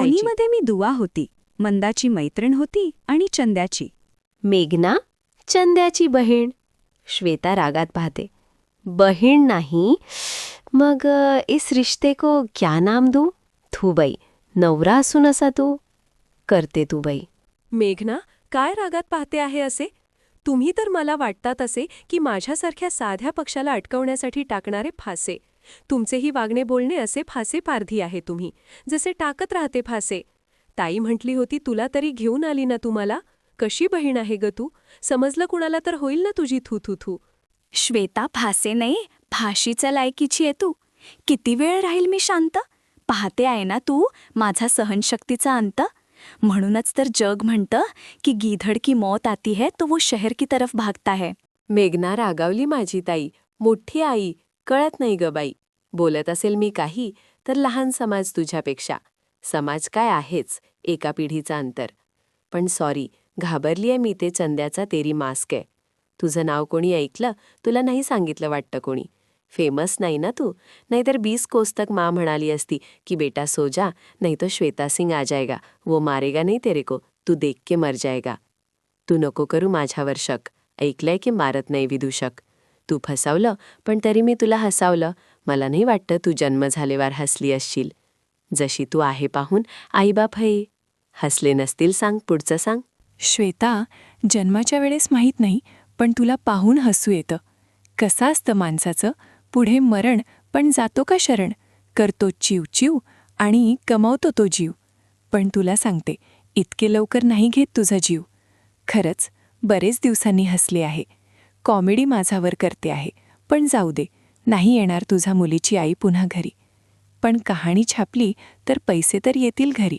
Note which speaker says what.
Speaker 1: दोन्हीमध्ये मी दुवा होती. मंदाची मैत्रीण होती आणि चंद्याची.
Speaker 2: मेघना चंद्याची बहीण. श्वेता रागात पाहते. बहीण नाही, मग इस रिश्ते को क्या नाम दूं? थू बाई, नवरा असून असा तू करते तू बाई.
Speaker 3: मेघना, काय रागात पाहते आहे असे? तुम्ही तर मला वाटतात असे की माझ्यासारख्या साध्या पक्षाला अटकवण्यासाठी टाकणारे फासे. तुमचेही वागणे बोलणे असे फासे पारधी आहे तुम्ही, जसे टाकत राहते फासे. ताई म्हटली होती तुला तरी घेऊन आली ना तुम्हाला. कशी बहीण आहे ग तू? समजलं कुणाला तर होईल ना तुझी थू थू थू.
Speaker 1: श्वेता, फासे नाही, फाशीच्या लायकीची आहे तू. किती वेळ राहील मी शांत? पाहते आहे ना तू माझा सहनशक्तीचा अंत. म्हणूनच तर जग म्हणतं की गीधड की मौत आती है तो वो शहर की तरफ भागता है.
Speaker 3: मेघना रागावली माझी ताई, मोठी आई, कळत नाही ग बाई. बोलत असेल मी काही तर लहान समाज तुझ्यापेक्षा. समाज काय आहेच, एका पिढीचा अंतर. पण सॉरी, घाबरलीये मी ते चंद्याचा तेरी मास्क आहे. तुझं नाव कोणी ऐकलं? तुला नाही सांगितलं वाटतं कोणी. फेमस नाही ना तू, नाहीतर 20 कोस तक माँ म्हणाली असती की बेटा सो जा, नहीं तो श्वेता सिंग आ जाएगा, वो मारेगा नहीं तेरे को, तू देख के मर जाएगा. तू नको करू माझ्यावर शक, ऐकलंय की मारत नाही विदूषक. तू फसावलं, पण तरी मी तुला हसावलं. मला नाही वाटतं तू जन्म झालेवार हसली असशील. जशी तू आहे पाहून आईबाप हये. हसले नसतील सांग, पुढचं सांग.
Speaker 4: श्वेता, जन्माच्या वेळेस माहीत नाही, पण तुला पाहून हसू येतं. कसं असतं माणसाचं, पुढे मरण पण जातो का शरण. करतो चिव चिव आणि कमावतो तो जीव. पण तुला सांगते, इतके लवकर नाही घेत तुझा जीव. खरंच बरेच दिवसांनी हसले आहे. कॉमेडी माझ्यावर करते आहे, पण जाऊ दे, नाही येणार तुझ्या मुलीची आई पुन्हा घरी. पण कहाणी छापली तर पैसे तर येतील घरी.